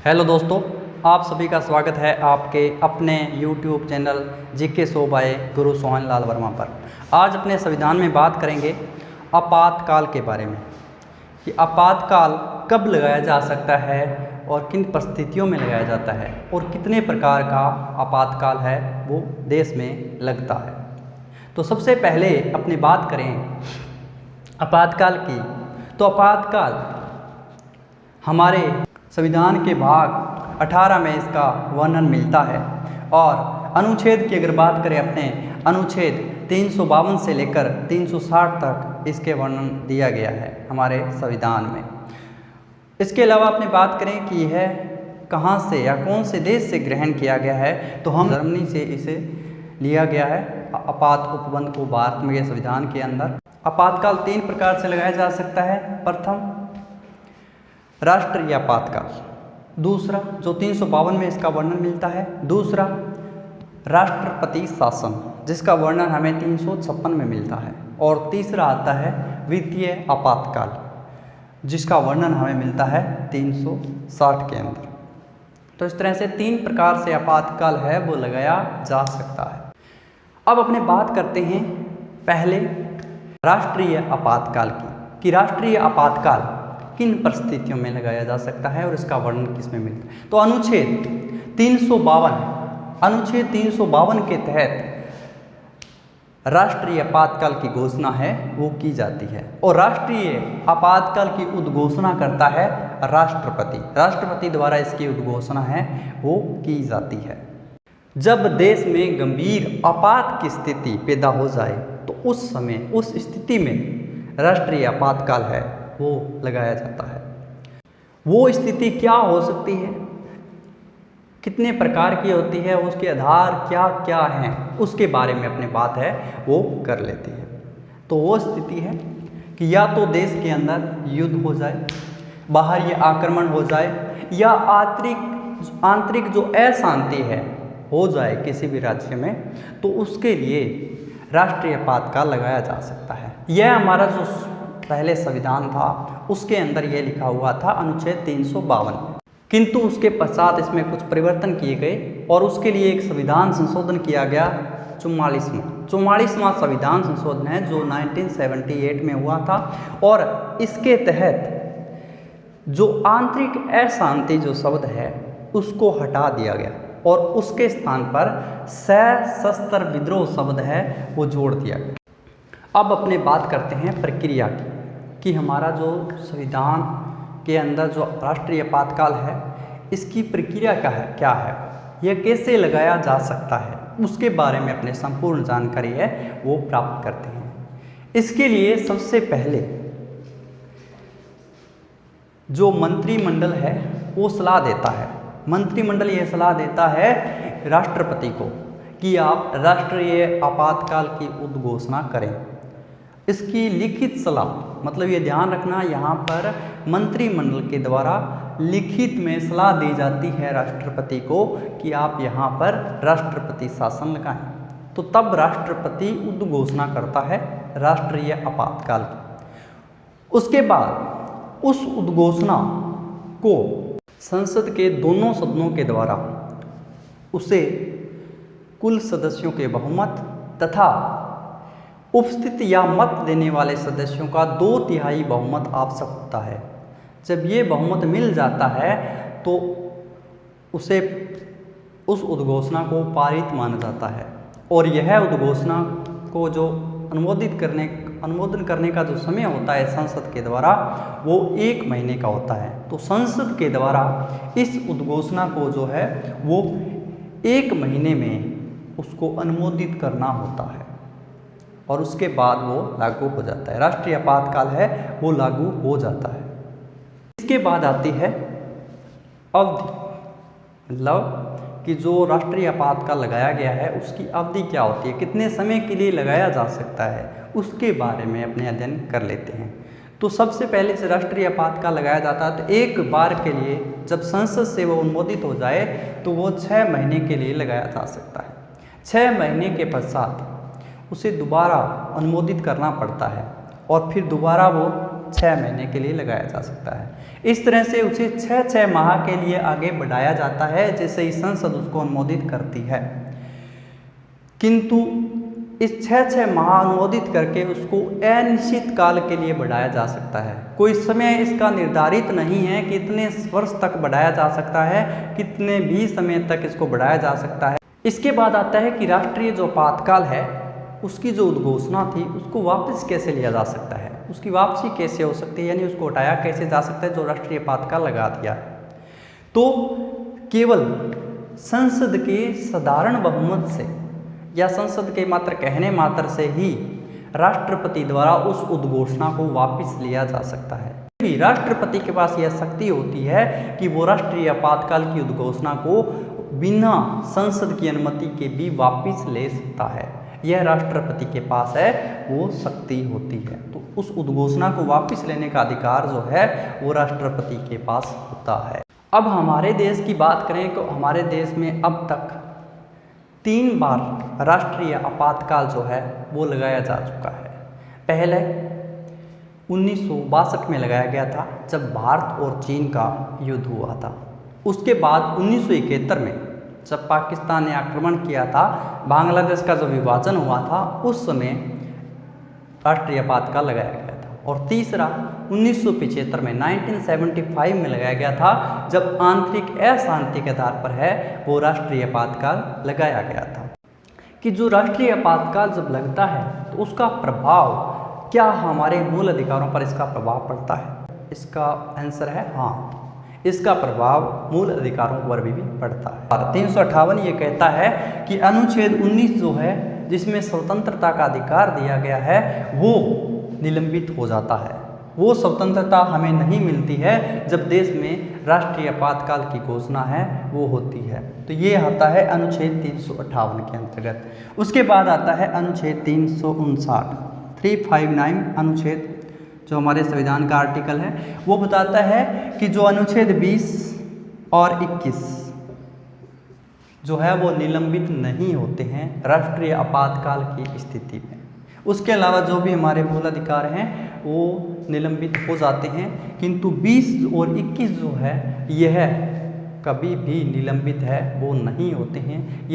Hello दोस्तों, आप सभी का स्वागत है आपके अपने YouTube channel GK show by Guru Sohan Lal Verma पर। आज अपने संविधान में बात करेंगे आपातकाल के बारे में कि आपातकाल कब लगाया जा सकता है और किन परिस्थितियों में लगाया जाता है और कितने प्रकार का आपातकाल है वो देश में लगता है। तो सबसे पहले अपनी बात करें आपातकाल की, तो आपातकाल हमारे संविधान के भाग 18 में इसका वर्णन मिलता है और अनुच्छेद की अगर बात करें अपने अनुच्छेद 352 से लेकर 360 तक इसके वर्णन दिया गया है हमारे संविधान में। इसके अलावा अपनी बात करें कि यह कहाँ से या कौन से देश से ग्रहण किया गया है, तो हम जर्मनी से इसे लिया गया है आपात उपबंध को भारत में संविधान के अंदर। आपातकाल 3 प्रकार से लगाया जा सकता है। प्रथम राष्ट्रीय आपातकाल, दूसरा जो 352 में इसका वर्णन मिलता है, दूसरा राष्ट्रपति शासन जिसका वर्णन हमें 356 में मिलता है, और तीसरा आता है वित्तीय आपातकाल जिसका वर्णन हमें मिलता है 360 के अंदर। तो इस तरह से 3 प्रकार से आपातकाल है वो लगाया जा सकता है। अब अपने बात करते हैं पहले राष्ट्रीय आपातकाल की कि राष्ट्रीय आपातकाल किन परिस्थितियों में लगाया जा सकता है और इसका वर्णन किसमें मिलता है। तो अनुच्छेद 352 के तहत राष्ट्रीय आपातकाल की घोषणा है वो की जाती है और राष्ट्रीय आपातकाल की उद्घोषणा करता है राष्ट्रपति द्वारा इसकी उद्घोषणा है वो की जाती है। जब देश में गंभीर आपात की स्थिति पैदा हो जाए तो उस समय उस स्थिति में राष्ट्रीय आपातकाल है वो लगाया जाता है। वो स्थिति क्या हो सकती है, कितने प्रकार की होती है, उसके आधार क्या क्या हैं, उसके बारे में अपनी बात है वो कर लेते हैं। तो वो स्थिति है कि या तो देश के अंदर युद्ध हो जाए, बाहरी आक्रमण हो जाए, या आंतरिक जो अशांति है हो जाए किसी भी राज्य में, तो उसके लिए राष्ट्रीय आपातकाल लगाया जा सकता है। यह हमारा जो पहले संविधान था उसके अंदर यह लिखा हुआ था अनुच्छेद 352 में, किंतु उसके पश्चात इसमें कुछ परिवर्तन किए गए और उसके लिए एक संविधान संशोधन किया गया 44वां संविधान संशोधन है जो 1978 में हुआ था। और इसके तहत जो आंतरिक अशांति जो शब्द है उसको हटा दिया गया और उसके स्थान पर सशस्त्र विद्रोह शब्द है वो जोड़ दिया गया। अब अपने बात करते हैं प्रक्रिया की कि हमारा जो संविधान के अंदर जो राष्ट्रीय आपातकाल है इसकी प्रक्रिया क्या है, यह कैसे लगाया जा सकता है, उसके बारे में अपने संपूर्ण जानकारी है वो प्राप्त करते हैं। इसके लिए सबसे पहले जो मंत्रिमंडल है वो सलाह देता है। मंत्रिमंडल यह सलाह देता है राष्ट्रपति को कि आप राष्ट्रीय आपातकाल की उद्घोषणा करें। इसकी लिखित सलाह, मतलब ये ध्यान रखना यहाँ पर मंत्रिमंडल के द्वारा लिखित में सलाह दी जाती है राष्ट्रपति को कि आप यहाँ पर राष्ट्रपति शासन लगाएं। तो तब राष्ट्रपति उद्घोषणा करता है राष्ट्रीय आपातकाल की। उसके बाद उस उद्घोषणा को संसद के दोनों सदनों के द्वारा उसे कुल सदस्यों के बहुमत तथा उपस्थित या मत देने वाले सदस्यों का 2/3 बहुमत आवश्यक होता है। जब ये बहुमत मिल जाता है तो उसे उस उद्घोषणा को पारित माना जाता है और यह उद्घोषणा को जो अनुमोदन करने का जो समय होता है संसद के द्वारा वो 1 महीने का होता है। तो संसद के द्वारा इस उद्घोषणा को जो है वो 1 महीने में उसको अनुमोदित करना होता है और उसके बाद वो लागू हो जाता है। राष्ट्रीय आपातकाल है वो लागू हो जाता है। इसके बाद आती है अवधि, मतलब कि जो राष्ट्रीय आपातकाल लगाया गया है उसकी अवधि क्या होती है, कितने समय के लिए लगाया जा सकता है, उसके बारे में अपने अध्ययन कर लेते हैं। तो सबसे पहले से राष्ट्रीय आपातकाल लगाया जाता है तो एक बार के लिए जब संसद से वो अनुमोदित हो जाए तो वो 6 महीने के लिए लगाया जा सकता है। 6 महीने के पश्चात उसे दोबारा अनुमोदित करना पड़ता है और फिर दोबारा वो 6 महीने के लिए लगाया जा सकता है। इस तरह से उसे 6 माह के लिए आगे बढ़ाया जाता है, जैसे ही संसद उसको अनुमोदित करती है। किंतु इस 6 माह अनुमोदित करके उसको अनिश्चित काल के लिए बढ़ाया जा सकता है। कोई समय इसका निर्धारित नहीं है कि कितने वर्ष तक बढ़ाया जा सकता है, कितने भी समय तक इसको बढ़ाया जा सकता है। इसके बाद आता है कि राष्ट्रीय जो आपातकाल है उसकी जो उद्घोषणा थी उसको वापस कैसे लिया जा सकता है, उसकी वापसी कैसे हो सकती है, यानी उसको हटाया कैसे जा सकता है जो राष्ट्रीय आपातकाल लगा दिया है। तो केवल संसद के साधारण बहुमत से या संसद के मात्र कहने मात्र से ही राष्ट्रपति द्वारा उस उद्घोषणा को वापस लिया जा सकता है। भी राष्ट्रपति के पास यह शक्ति होती है कि वो राष्ट्रीय आपातकाल की उद्घोषणा को बिना संसद की अनुमति के भी वापस ले सकता है। यह राष्ट्रपति के पास है वो शक्ति होती है। तो उस उद्घोषणा को वापस लेने का अधिकार जो है वो राष्ट्रपति के पास होता है। अब हमारे देश की बात करें तो हमारे देश में अब तक 3 बार राष्ट्रीय आपातकाल जो है वो लगाया जा चुका है। पहले 1962 में लगाया गया था जब भारत और चीन का युद्ध हुआ था। उसके बाद 1971 में जब पाकिस्तान ने आक्रमण किया था, बांग्लादेश का जो विभाजन हुआ था, उस समय राष्ट्रीय आपातकाल लगाया गया था। और तीसरा 1975 में 1975 में लगाया गया था जब आंतरिक अशांति के आधार पर है वो राष्ट्रीय आपातकाल लगाया गया था। कि जो राष्ट्रीय आपातकाल जब लगता है तो उसका प्रभाव क्या हमारे मूल अधिकारों पर इसका प्रभाव पड़ता है? इसका आंसर है हाँ, इसका प्रभाव मूल अधिकारों पर भी पड़ता है। 358 ये कहता है कि अनुच्छेद 19 जो है जिसमें स्वतंत्रता का अधिकार दिया गया है वो निलंबित हो जाता है। वो स्वतंत्रता हमें नहीं मिलती है जब देश में राष्ट्रीय आपातकाल की घोषणा है वो होती है। तो ये आता है अनुच्छेद 358 के अंतर्गत। उसके बाद आता है अनुच्छेद 359 अनुच्छेद जो हमारे संविधान का आर्टिकल है वो बताता है कि जो अनुच्छेद 20 और 21 जो है वो निलंबित नहीं होते हैं राष्ट्रीय आपातकाल की स्थिति में। उसके अलावा जो भी हमारे मूल अधिकार हैं वो निलंबित हो जाते हैं, किंतु 20 और 21 जो है यह कभी भी निलंबित है वो नहीं होते हैं।